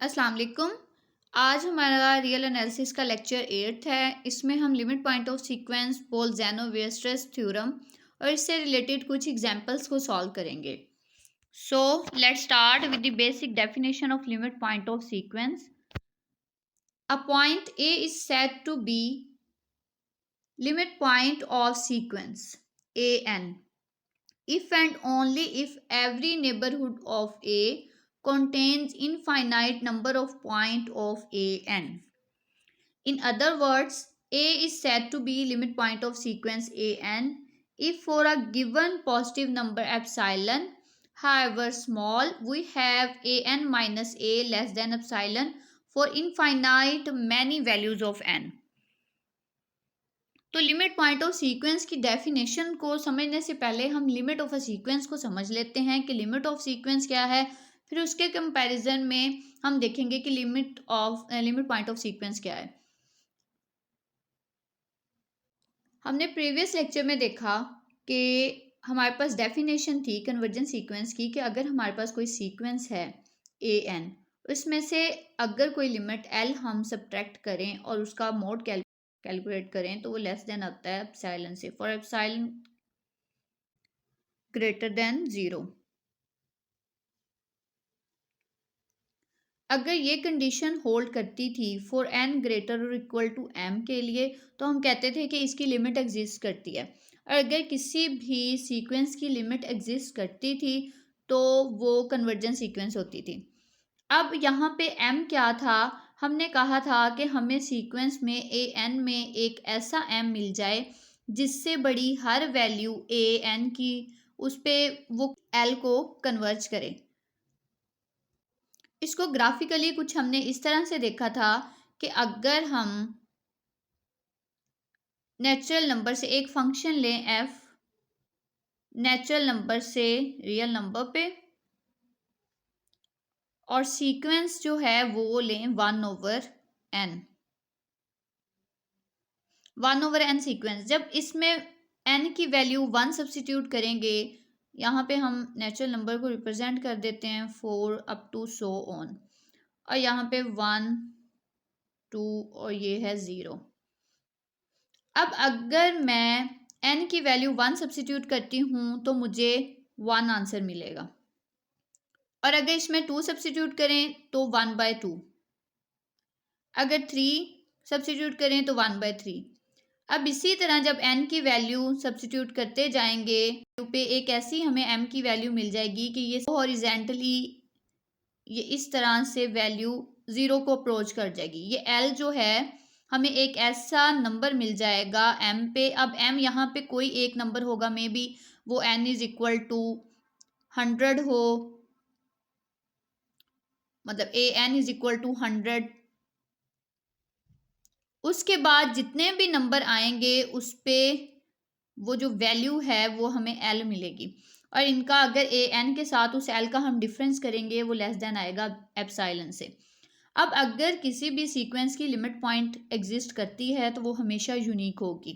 अस्सलाम वालेकुम। आज हमारा रियल एनालिसिस का लेक्चर 8 है। इसमें हम limit point of sequence, Bolzano Weierstrass theorem और इससे रिलेटेड कुछ एग्जांपल्स को सॉल्व करेंगे। So let's start with the basic definition of limit point of sequence. A point A is said to be limit point of sequence A N if and only if every neighborhood of A contains infinite number of points of an. In other words, A is said to be limit point of sequence an if for a given positive number epsilon, however small, we have an minus a less than epsilon for infinite many values of n. तो limit point of sequence की definition को समझने से पहले हम limit of a sequence को समझ लेते हैं कि लिमिट ऑफ सीक्वेंस क्या है। फिर उसके कंपैरिजन में हम देखेंगे कि लिमिट पॉइंट ऑफ सीक्वेंस क्या है। हमने प्रीवियस लेक्चर में देखा कि हमारे पास डेफिनेशन थी कन्वर्जेंट सीक्वेंस की कि अगर हमारे पास कोई सीक्वेंस है ए एन, उसमें से अगर कोई लिमिट एल हम सब्ट्रैक्ट करें और उसका मोड कैलकुलेट करें तो वो लेस देन आता है एप्सिलॉन से, फॉर एप्सिलॉन ग्रेटर देन 0। अगर ये कंडीशन होल्ड करती थी फॉर एन ग्रेटर और इक्वल टू एम के लिए तो हम कहते थे कि इसकी लिमिट एग्जिस्ट करती है। और अगर किसी भी सीक्वेंस की लिमिट एग्जिस्ट करती थी तो वो कन्वर्जेंट सीक्वेंस होती थी। अब यहाँ पे एम क्या था, हमने कहा था कि हमें सीक्वेंस में ए एन में एक ऐसा एम मिल जाए जिससे बड़ी हर वैल्यू ए एन की उस पर वो एल को कन्वर्ज करे। इसको ग्राफिकली कुछ हमने इस तरह से देखा था कि अगर हम नेचुरल नंबर से एक फंक्शन लें एफ, नेचुरल नंबर से रियल नंबर पे, और सीक्वेंस जो है वो लें 1/n, 1/n सीक्वेंस। जब इसमें n की वैल्यू 1 सब्स्टिट्यूट करेंगे, यहाँ पे हम नेचुरल नंबर को रिप्रेजेंट कर देते हैं 4 अप टू सो ऑन, और यहाँ पे 1 2 और ये है 0। अब अगर मैं n की वैल्यू 1 सब्स्टिट्यूट करती हूँ तो मुझे 1 आंसर मिलेगा, और अगर इसमें 2 सब्स्टिट्यूट करें तो 1/2, अगर 3 सब्स्टिट्यूट करें तो 1/3। अब इसी तरह जब n की वैल्यू सब्स्टिट्यूट करते जाएंगे पे एक ऐसी हमें m की वैल्यू मिल जाएगी कि ये हॉरिजेंटली ये इस तरह से वैल्यू 0 को अप्रोच कर जाएगी। ये l जो है हमें एक ऐसा नंबर मिल जाएगा m पे। अब m यहाँ पे कोई एक नंबर होगा, मे बी वो n इज इक्वल टू 100 हो, मतलब ए एन इज इक्वल टू 100। उसके बाद जितने भी नंबर आएंगे उस पे वो जो वैल्यू है वो हमें एल मिलेगी, और इनका अगर ए एन के साथ उस एल का हम डिफरेंस करेंगे वो लेस देन आएगा एप्सिलॉन से। अब अगर किसी भी सीक्वेंस की लिमिट पॉइंट एग्जिस्ट करती है तो वो हमेशा यूनिक होगी।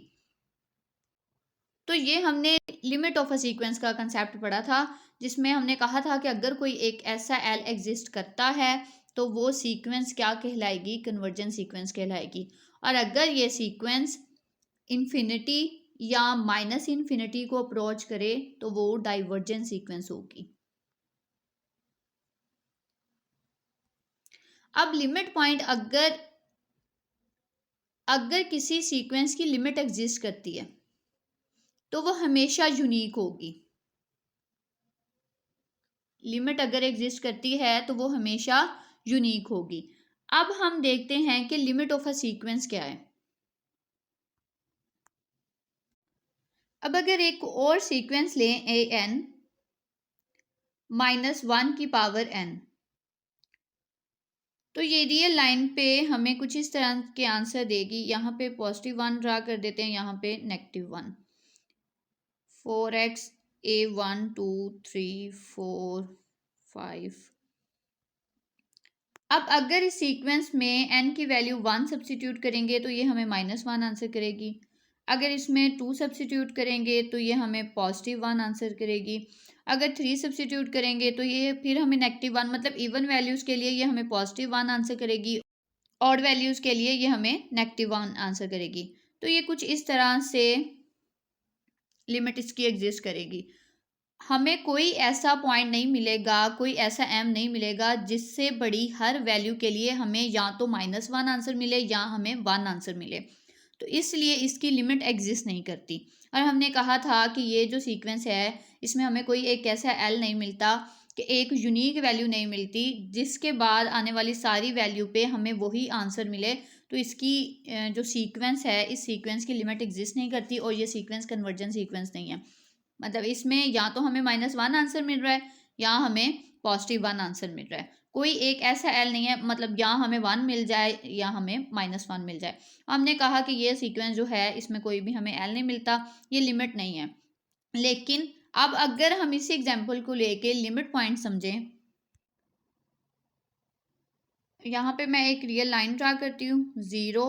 तो ये हमने लिमिट ऑफ अ सीक्वेंस का कंसेप्ट पढ़ा था, जिसमें हमने कहा था कि अगर कोई एक ऐसा एल एग्जिस्ट करता है तो वो सीक्वेंस क्या कहलाएगी, कन्वर्जेंट सीक्वेंस कहलाएगी। और अगर ये सीक्वेंस इन्फिनिटी या माइनस इन्फिनिटी को अप्रोच करे तो वो डाइवर्जेंट सीक्वेंस होगी। अब लिमिट पॉइंट अगर किसी सीक्वेंस की लिमिट एग्जिस्ट करती है तो वो हमेशा यूनिक होगी। लिमिट अगर एग्जिस्ट करती है तो वो हमेशा यूनिक होगी। अब हम देखते हैं कि लिमिट ऑफ अ सीक्वेंस क्या है। अब अगर एक और सीक्वेंस लें ए एन -1 की पावर n, तो ये रियल लाइन पे हमें कुछ इस तरह के आंसर देगी। यहाँ पे +1 ड्रा कर देते हैं, यहाँ पे -1, 4x a 1 2 3 4 5। अब अगर इस सीक्वेंस में n की वैल्यू 1 सब्स्टिट्यूट करेंगे तो ये हमें -1 आंसर करेगी। अगर इसमें 2 सब्सिट्यूट करेंगे तो ये हमें +1 आंसर करेगी। अगर 3 सब्सिट्यूट करेंगे तो ये फिर हमें -1, मतलब इवन वैल्यूज़ के लिए ये हमें +1 आंसर करेगी, ऑड वैल्यूज़ के लिए ये हमें -1 आंसर करेगी। तो ये कुछ इस तरह से लिमिट इसकी एग्जिस्ट करेगी। हमें कोई ऐसा पॉइंट नहीं मिलेगा, कोई ऐसा एम नहीं मिलेगा जिससे बड़ी हर वैल्यू के लिए हमें या तो -1 आंसर मिले या हमें 1 आंसर मिले। तो इसलिए इसकी लिमिट एग्जिस्ट नहीं करती। और हमने कहा था कि ये जो सीक्वेंस है इसमें हमें कोई एक ऐसा एल नहीं मिलता, कि एक यूनिक वैल्यू नहीं मिलती जिसके बाद आने वाली सारी वैल्यू पे हमें वही आंसर मिले। तो इसकी जो सीक्वेंस है, इस सीक्वेंस की लिमिट एग्जिस्ट नहीं करती और ये सीक्वेंस कन्वर्जेंट सीक्वेंस नहीं है। मतलब इसमें या तो हमें -1 आंसर मिल रहा है या हमें +1 आंसर मिल रहा है। कोई एक ऐसा एल नहीं है, मतलब या हमें 1 मिल जाए या हमें -1 मिल जाए। हमने कहा कि ये सीक्वेंस जो है इसमें कोई भी हमें एल नहीं मिलता, ये लिमिट नहीं है। लेकिन अब अगर हम इसी एग्जाम्पल को लेके लिमिट पॉइंट समझें, यहाँ पे मैं एक रियल लाइन ड्रा करती हूँ, 0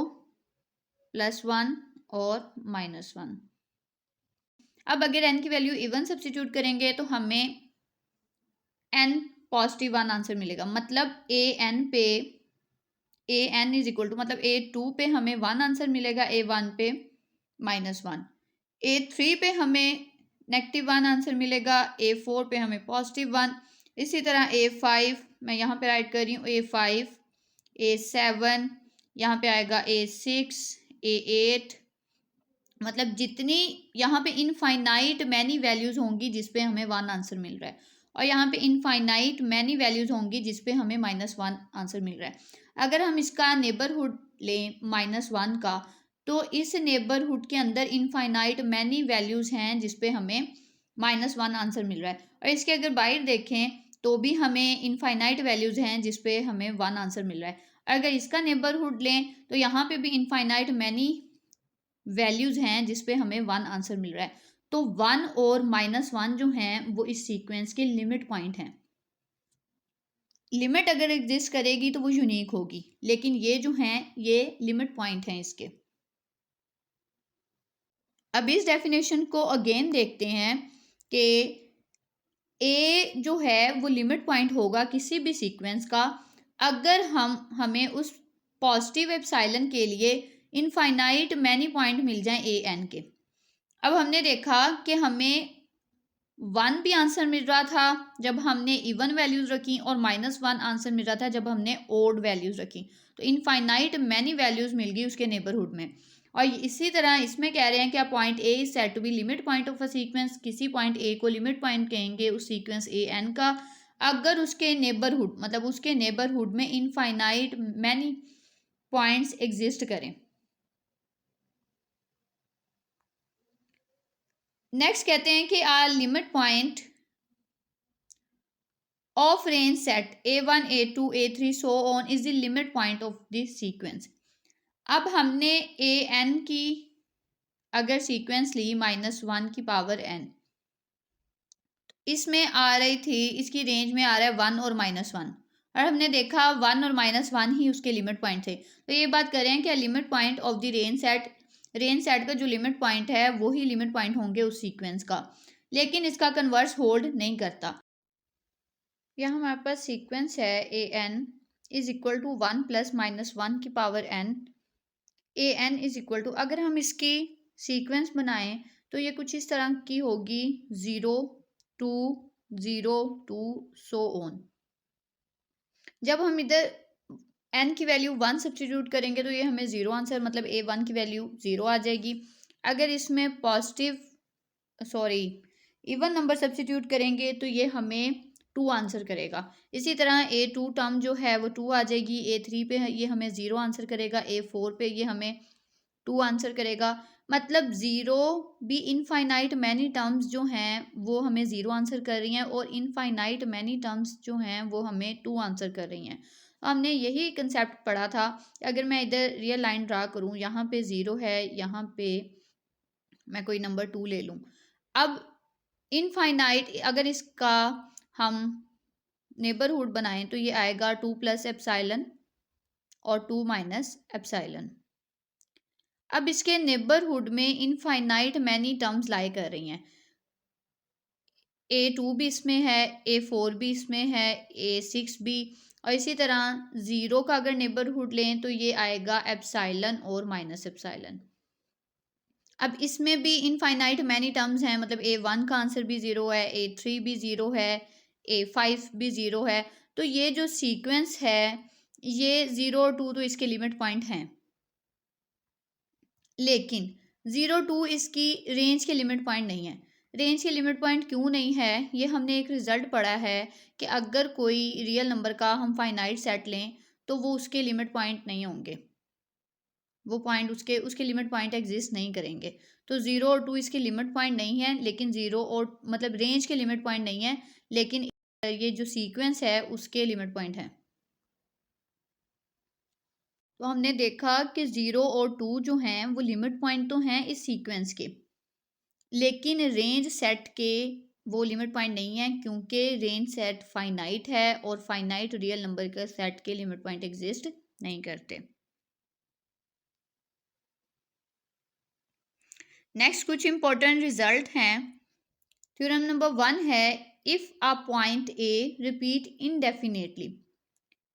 +1 और -1। अब अगर n की वैल्यू इवन सब्सिट्यूट करेंगे तो हमें n +1 आंसर मिलेगा। मतलब an पे an इज इक्वल टू, मतलब a2 पे हमें 1 आंसर मिलेगा, a1 पे -1, a3 पे हमें -1 आंसर मिलेगा, a4 पे हमें +1। इसी तरह a5 मैं यहाँ पे राइट कर रही हूँ, a5, a7, यहाँ पे आएगा a6, a8, मतलब जितनी यहाँ पे इनफाइनाइट मैनी वैल्यूज होंगी जिस पे हमें 1 आंसर मिल रहा है, और यहाँ पे इनफाइनाइट मैनी वैल्यूज होंगी जिस पे हमें -1 आंसर मिल रहा है। अगर हम इसका नेबरहुड लें -1 का, तो इस नेबरहुड के अंदर इनफाइनाइट मैनी वैल्यूज हैं जिस पे हमें -1 आंसर मिल रहा है, और इसके अगर बाहर देखें तो भी हमें इनफाइनाइट वैल्यूज हैं जिस पे हमें 1 आंसर मिल रहा है। अगर इसका नेबरहुड लें तो यहाँ पे भी इनफाइनाइट मैनी वैल्यूज हैं जिस पे हमें 1 आंसर मिल रहा है। तो 1 और -1 जो हैं वो इस सीक्वेंस के लिमिट पॉइंट हैं। लिमिट अगर एग्जिस्ट करेगी तो वो यूनिक होगी, लेकिन ये जो हैं ये लिमिट पॉइंट हैं इसके। अब इस डेफिनेशन को अगेन देखते हैं कि ए जो है वो लिमिट पॉइंट होगा किसी भी सीक्वेंस का अगर हमें उस पॉजिटिव एप्सिलॉन के लिए इनफाइनाइट मैनी पॉइंट मिल जाएं ए एन के। अब हमने देखा कि हमें 1 भी आंसर मिल रहा था जब हमने इवन वैल्यूज रखी, और -1 आंसर मिल रहा था जब हमने ओड वैल्यूज रखी। तो इनफाइनाइट मैनी वैल्यूज मिल गई उसके नेबरहुड में। और इसी तरह इसमें कह रहे हैं कि point A is said to be limit point of a sequence. किसी पॉइंट ए को लिमिट पॉइंट कहेंगे उस सीक्वेंस ए एन का अगर उसके नेबरहुड, मतलब उसके नेबरहुड में इनफाइनाइट मैनी पॉइंट्स एग्जिस्ट करें। नेक्स्ट कहते हैं कि R limit point of range set a1 a2 a3 so on is the limit point of this sequence। अब हमने ए एन की अगर सीक्वेंस ली -1 की पावर n, इसमें आ रही थी, इसकी रेंज में आ रहा है 1 और -1, और हमने देखा 1 और -1 ही उसके लिमिट पॉइंट थे। तो ये बात करें कि limit point of the range set का जो लिमिट पॉइंट है वही लिमिट पॉइंट होंगे उस सीक्वेंस का, लेकिन इसका कन्वर्स होल्ड नहीं करता। यहाँ हमारे पास सीक्वेंस है A N is equal to 1 + -1 की power n, A N is equal to, अगर हम इसकी सीक्वेंस बनाएं तो ये कुछ इस तरह की होगी, 0 2 0 2 सो ऑन। जब हम इधर n की वैल्यू 1 सब्स्टिट्यूट करेंगे तो ये हमें 0 आंसर, मतलब a1 की वैल्यू 0 आ जाएगी। अगर इसमें इवन नंबर सब्स्टिट्यूट करेंगे तो ये हमें 2 आंसर करेगा। इसी तरह a2 टर्म जो है वो 2 आ जाएगी, a3 पे ये हमें 0 आंसर करेगा, a4 पे ये हमें 2 आंसर करेगा। मतलब 0 भी इनफाइनाइट मैनी टर्म्स जो हैं वो हमें 0 आंसर कर रही हैं, और इनफाइनाइट मैनी टर्म्स जो हैं वो हमें 2 आंसर कर रही हैं। हमने यही कंसेप्ट पढ़ा था। अगर मैं इधर रियल लाइन ड्रा करूँ, यहाँ पे 0 है, यहाँ पे मैं कोई नंबर 2 ले लूँ। अब इनफाइनाइट अगर इसका हम नेबरहुड बनाएं तो ये आएगा 2 + एप्सिलॉन और 2 - एप्सिलॉन। अब इसके नेबरहुड में इनफाइनाइट मैनी टर्म्स लाई कर रही हैं। A2 भी इसमें है, A4 भी इसमें है, A6 भी, और इसी तरह 0 का अगर नेबरहुड लें तो ये आएगा एप्साइलन और माइनस एप्साइलन। अब इसमें भी इनफाइनाइट मैनी टर्म्स हैं, मतलब A1 का आंसर भी 0 है, A3 भी 0 है, A5 भी 0 है। तो ये जो सीक्वेंस है ये 0 और 2 तो इसके लिमिट पॉइंट हैं, लेकिन 0 2 इसकी रेंज के लिमिट पॉइंट नहीं है। रेंज के लिमिट पॉइंट क्यों नहीं है, ये हमने एक रिजल्ट पढ़ा है कि अगर कोई रियल नंबर का हम फाइनाइट सेट लें तो वो उसके लिमिट पॉइंट नहीं होंगे, वो पॉइंट उसके उसके लिमिट पॉइंट एग्जिस्ट नहीं करेंगे। तो 0 और 2 इसके लिमिट पॉइंट नहीं है, लेकिन 0 और मतलब रेंज के लिमिट पॉइंट नहीं है, लेकिन ये जो सीक्वेंस है उसके लिमिट पॉइंट है। तो हमने देखा कि 0 और 2 जो हैं वो लिमिट पॉइंट तो हैं इस सीक्वेंस के, लेकिन रेंज सेट के वो लिमिट पॉइंट नहीं है, क्योंकि रेंज सेट फाइनाइट है और फाइनाइट रियल नंबर के सेट के लिमिट पॉइंट एग्जिस्ट नहीं करते। नेक्स्ट कुछ इंपॉर्टेंट रिजल्ट हैं। थ्योरम नंबर 1 है, if a point A repeat indefinitely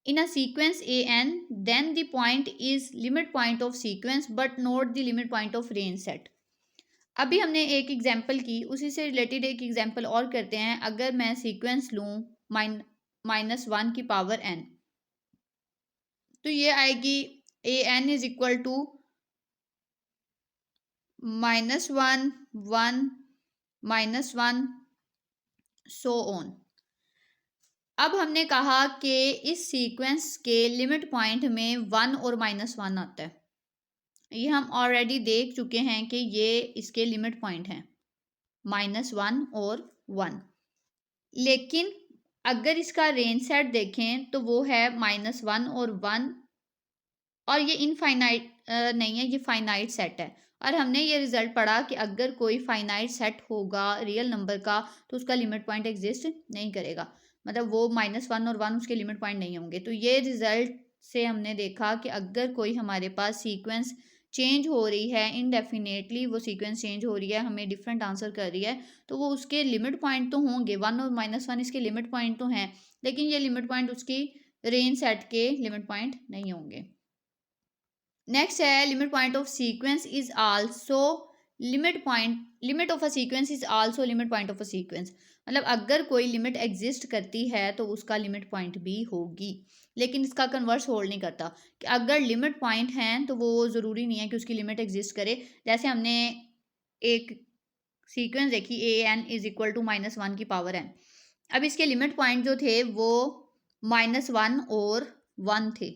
in a sequence an, then the point is limit point of sequence but not the limit point of range set। अभी हमने एक example की, उसी से related एक example और करते हैं। अगर मैं सीक्वेंस लूँ -1 की पावर n, तो ये आएगी an is equal to -1 1 -1 so on. अब हमने कहा कि इस सीक्वेंस के लिमिट पॉइंट में 1 और -1 आता है। ये हम ऑलरेडी देख चुके हैं कि ये इसके लिमिट पॉइंट हैं -1 और 1, लेकिन अगर इसका रेंज सेट देखें तो वो है -1 और 1, और ये इनफाइनाइट नहीं है, ये फाइनाइट सेट है। और हमने ये रिजल्ट पढ़ा कि अगर कोई फाइनाइट सेट होगा रियल नंबर का तो उसका लिमिट पॉइंट एग्जिस्ट नहीं करेगा, मतलब वो -1 और 1 उसके लिमिट पॉइंट नहीं होंगे। तो ये रिजल्ट से हमने देखा कि अगर कोई हमारे पास सीक्वेंस चेंज हो रही है इनडेफिनेटली, वो सीक्वेंस चेंज हो रही है, हमें डिफरेंट आंसर कर रही है, तो वो उसके लिमिट पॉइंट तो होंगे, 1 और -1 इसके लिमिट पॉइंट तो हैं, लेकिन ये लिमिट पॉइंट उसकी रेंज सेट के लिमिट पॉइंट नहीं होंगे। नेक्स्ट है, limit point of sequence is also limit of a sequence is also limit point of a sequence. मतलब अगर कोई लिमिट एग्जिस्ट करती है तो उसका लिमिट पॉइंट भी होगी, लेकिन इसका कन्वर्स होल्ड नहीं करता कि अगर लिमिट पॉइंट हैं तो वो ज़रूरी नहीं है कि उसकी लिमिट एग्जिस्ट करे। जैसे हमने एक सीक्वेंस देखी an इज इक्वल टू -1 की पावर n। अब इसके लिमिट पॉइंट जो थे वो -1 और 1 थे,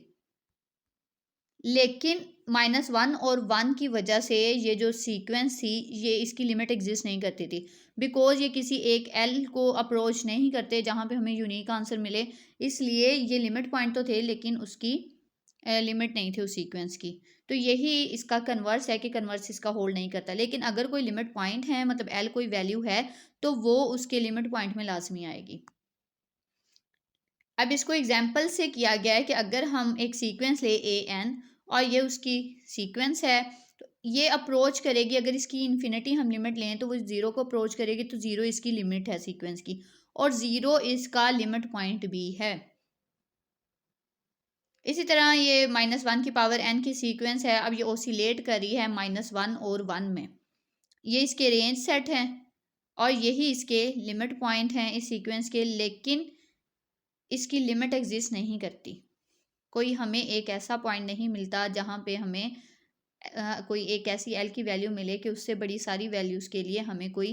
लेकिन -1 और 1 की वजह से ये जो सीक्वेंस थी ये इसकी लिमिट एग्जिस्ट नहीं करती थी, बिकॉज ये किसी एक एल को अप्रोच नहीं करते जहाँ पे हमें यूनिक आंसर मिले, इसलिए ये लिमिट पॉइंट तो थे लेकिन उसकी लिमिट नहीं थी उस सीक्वेंस की। तो यही इसका कन्वर्स है कि कन्वर्स इसका होल्ड नहीं करता, लेकिन अगर कोई लिमिट पॉइंट है मतलब एल कोई वैल्यू है तो वो उसके लिमिट पॉइंट में लाजमी आएगी। अब इसको एग्जाम्पल से किया गया है कि अगर हम एक सीक्वेंस ले an और ये उसकी सीक्वेंस है, तो ये अप्रोच करेगी, अगर इसकी इन्फिनिटी हम लिमिट लें तो वो 0 को अप्रोच करेगी, तो 0 इसकी लिमिट है सीक्वेंस की, और 0 इसका लिमिट पॉइंट भी है। इसी तरह ये -1 की पावर n की सीक्वेंस है, अब ये ओसिलेट कर रही है -1 और 1 में, ये इसके रेंज सेट हैं और यही इसके लिमिट पॉइंट हैं इस सीक्वेंस के, लेकिन इसकी लिमिट एग्जिस्ट नहीं करती। कोई हमें एक ऐसा पॉइंट नहीं मिलता जहाँ पे हमें कोई एक ऐसी एल की वैल्यू मिले कि उससे बड़ी सारी वैल्यूज़ के लिए हमें कोई,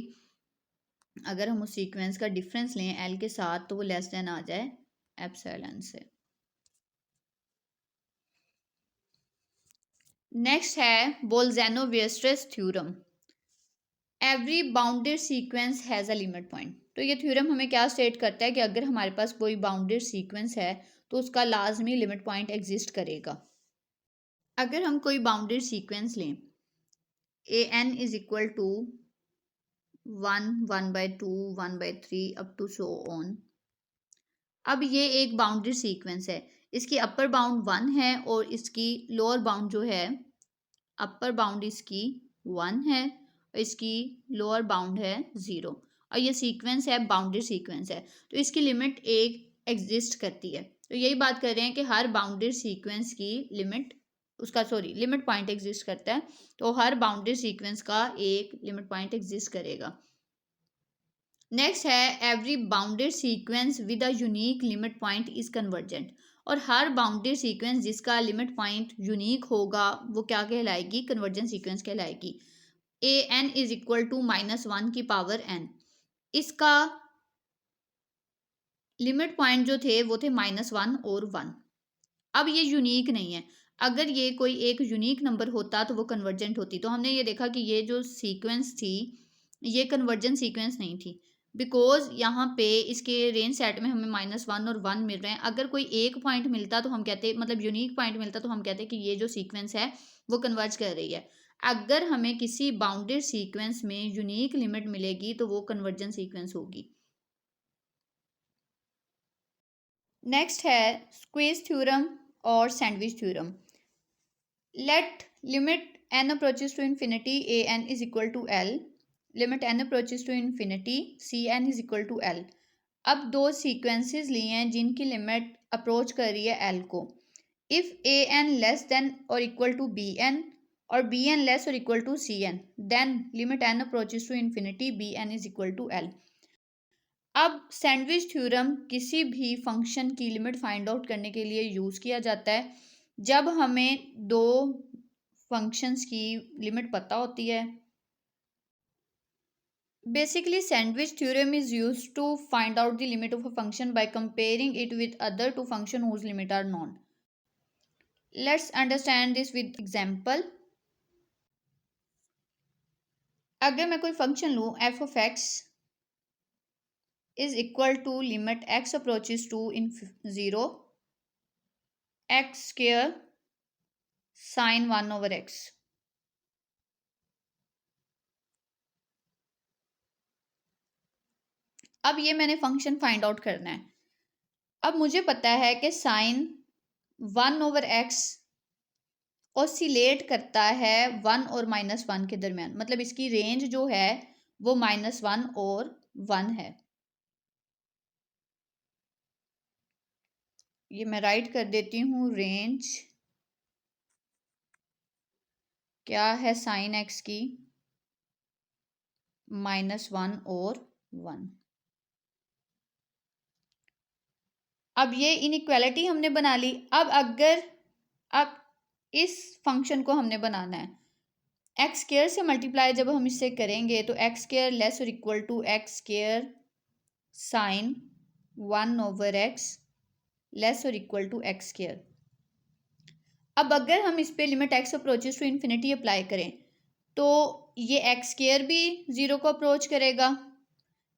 अगर हम उस सीक्वेंस का डिफरेंस लें एल के साथ तो वो लेस देन आ जाए एप्सिलॉन से। नेक्स्ट है Bolzano Weierstrass theorem, every bounded sequence has a limit point. तो ये थ्योरम हमें क्या स्टेट करता है कि अगर हमारे पास कोई बाउंडेड सीक्वेंस है तो उसका लाजमी लिमिट पॉइंट एग्जिस्ट करेगा। अगर हम कोई बाउंडेड सीक्वेंस लें an is equal to 1 1/2 1/3 up to so on. अब ये एक बाउंडेड सीक्वेंस है, इसकी अपर बाउंड 1 है और इसकी लोअर बाउंड जो है अपर बाउंड इसकी 1 है और इसकी लोअर बाउंड है 0 और ये सीक्वेंस है, बाउंडेड सीक्वेंस है, तो इसकी लिमिट एक एग्जिस्ट करती है। तो यही बात कर रहे हैं कि हर बाउंडेड सीक्वेंस की लिमिट लिमिट पॉइंट एग्जिस्ट करता है, तो हर बाउंडेड सीक्वेंस का एक लिमिट पॉइंट एग्जिस्ट करेगा। नेक्स्ट है every bounded sequence with a unique limit point is convergent, और हर बाउंडेड सीक्वेंस जिसका लिमिट पॉइंट यूनिक होगा वो क्या कहलाएगी, कन्वर्जेंट सीक्वेंस कहलाएगी। A N is equal to -1 की पावर n, इसका लिमिट पॉइंट जो थे वो थे -1 और 1। अब ये यूनिक नहीं है, अगर ये कोई एक यूनिक नंबर होता तो वो कन्वर्जेंट होती। तो हमने ये देखा कि ये जो सीक्वेंस थी ये कन्वर्जेंट सीक्वेंस नहीं थी, बिकॉज यहाँ पे इसके रेंज सेट में हमें -1 और 1 मिल रहे हैं। अगर कोई एक पॉइंट मिलता तो हम कहते, मतलब यूनिक पॉइंट मिलता तो हम कहते कि ये जो सीक्वेंस है वो कन्वर्ज कर रही है। अगर हमें किसी बाउंडेड सीक्वेंस में यूनिक लिमिट मिलेगी तो वो कन्वर्जेंट सीक्वेंस होगी। नेक्स्ट है स्क्वीज थ्योरम और sandwich theorem. Let limit n approaches to infinity a n is equal to l, limit n approaches to infinity c n is equal to l। अब दो sequences लिए हैं जिनकी limit approach कर रही है l को। If a n less than और इक्वल टू b n और b n लेस और equal to c n, then limit n approaches to infinity b n is equal to l। अब sandwich theorem किसी भी function की limit find out करने के लिए यूज़ किया जाता है जब हमें दो फंक्शंस की लिमिट पता होती है। Basically sandwich theorem is used to find out the limit of a function by comparing it with other two function whose limit are known. Let's understand this with example. अगर मैं कोई function लूँ F of X is equal to limit X approaches to in 0 X square sine 1 over X. अब ये मैंने function find out करना है। अब मुझे पता है कि साइन 1 ओवर एक्स ऑसिलेट करता है 1 और -1 के दरमियान, मतलब इसकी रेंज जो है वो -1 और 1 है। ये मैं राइट कर देती हूँ, रेंज क्या है साइन एक्स की, -1 और 1। अब ये इनइक्वालिटी हमने बना ली। अब इस फंक्शन को हमने बनाना है एक्स स्क्वायर से मल्टीप्लाई जब हम इससे करेंगे तो एक्स स्क्वायर लेस और equal to X square sine 1 over X less और इक्वल टू एक्स स्क्वायर। अब अगर हम इस पे limit X approaches to infinity apply करें तो ये एक्स स्क्वायर भी 0 को अप्रोच करेगा,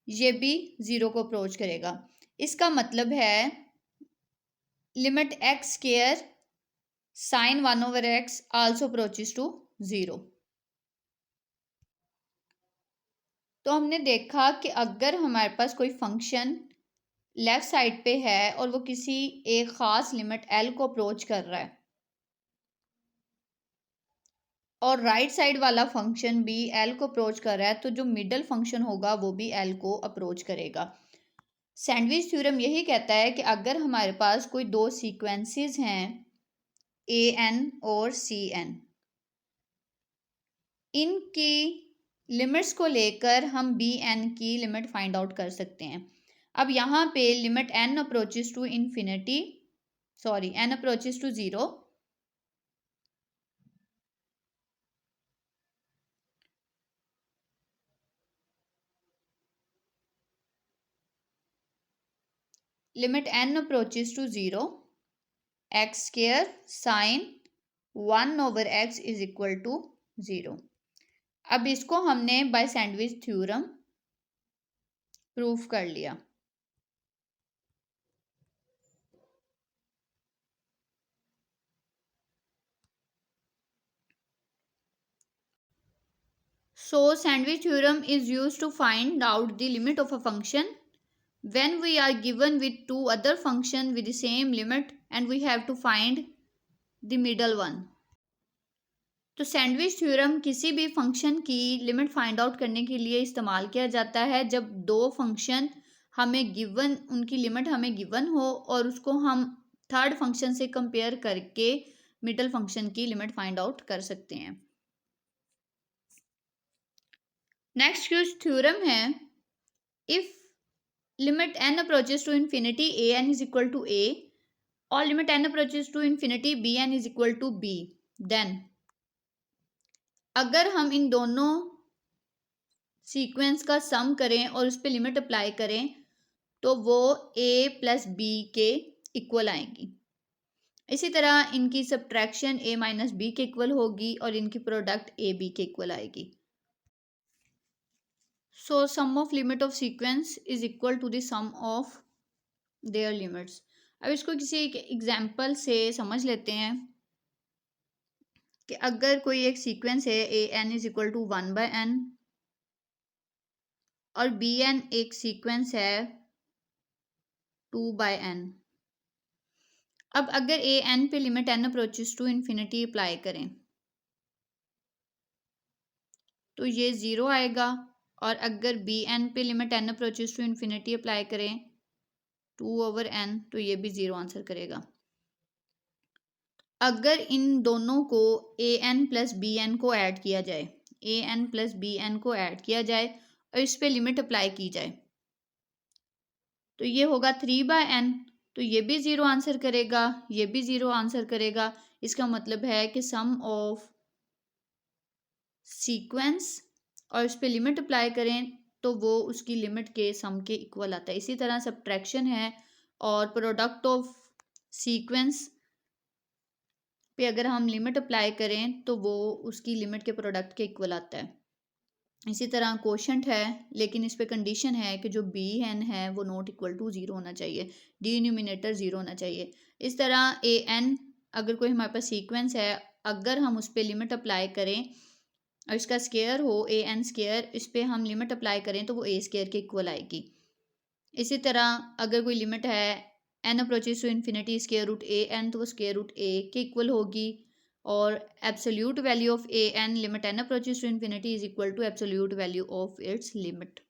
ये भी 0 को अप्रोच करेगा। इसका मतलब है limit X square sine 1 over X also approaches to 0। तो हमने देखा कि अगर हमारे पास कोई फंक्शन लेफ्ट साइड पे है और वो किसी एक ख़ास लिमिट एल को अप्रोच कर रहा है और राइट साइड वाला फंक्शन भी एल को अप्रोच कर रहा है, तो जो मिडल फंक्शन होगा वो भी एल को अप्रोच करेगा। सैंडविच थ्योरम यही कहता है कि अगर हमारे पास कोई दो सीक्वेंसेस हैं ए एन और सी एन, इनकी लिमिट्स को लेकर हम बी एन की लिमिट फाइंड आउट कर सकते हैं। अब यहाँ पे limit N approaches to infinity N approaches to 0, limit N approaches to 0 X square sine 1 over X is equal to 0। अब इसको हमने बाय सैंडविच थ्योरम प्रूफ कर लिया। So sandwich theorem is used to find out the limit of a function when we are given with two other functions with the same limit and we have to find the middle one. तो sandwich theorem किसी भी function की limit find out करने के लिए इस्तेमाल किया जाता है जब दो फंक्शन हमें गिवन, उनकी लिमिट हमें गिवन हो और उसको हम थर्ड फंक्शन से कंपेयर करके मिडल फंक्शन की लिमिट फाइंड आउट कर सकते हैं। नेक्स्ट कुछ थ्योरम है, if limit n approaches to infinity a n is equal to a और limit n approaches to infinity b n is equal to b, then अगर हम इन दोनों सीक्वेंस का सम करें और उस पर लिमिट अप्लाई करें तो वो a प्लस बी के इक्वल आएगी। इसी तरह इनकी सब्ट्रैक्शन a माइनस बी के इक्वल होगी और इनकी प्रोडक्ट a b के इक्वल आएगी। So sum of limit of sequence is equal to the sum of their limits. अब इसको किसी एक एग्जाम्पल से समझ लेते हैं कि अगर कोई एक सीक्वेंस है a n is equal to 1/n और बी एन एक सीक्वेंस है 2/n। अब अगर ए एन पे limit n approaches to infinity apply करें तो ये 0 आएगा और अगर बी एन पे limit n approaches to infinity apply करें 2/n तो ये भी 0 आंसर करेगा। अगर इन दोनों को A N plus B N को ऐड किया जाए, A N plus B N को ऐड किया जाए और इस पे लिमिट अप्लाई की जाए तो ये होगा 3/n, तो ये भी 0 आंसर करेगा, ये भी 0 आंसर करेगा। इसका मतलब है कि सम ऑफ सीक्वेंस और इस पे लिमिट अप्लाई करें तो वो उसकी लिमिट के सम के इक्वल आता है। इसी तरह सब्ट्रैक्शन है और प्रोडक्ट ऑफ सीक्वेंस पे अगर हम लिमिट अप्लाई करें तो वो उसकी लिमिट के प्रोडक्ट के इक्वल आता है। इसी तरह कोशेंट है, लेकिन इस पे कंडीशन है कि जो बी एन है वो नॉट इक्वल टू 0 होना चाहिए, डिनोमिनेटर 0 होना चाहिए। इस तरह ए एन अगर कोई हमारे पास सीक्वेंस है, अगर हम उस पर लिमिट अप्लाई करें और इसका स्केयर हो ए एन स्केयर, इस पर हम लिमिट अप्लाई करें तो वो ए स्केयर के इक्वल आएगी। इसी तरह अगर कोई लिमिट है n approaches to infinity square root a n तो वो स्केयर रूट ए के इक्वल होगी और absolute value of a n limit N approaches to infinity is equal to absolute value of its limit.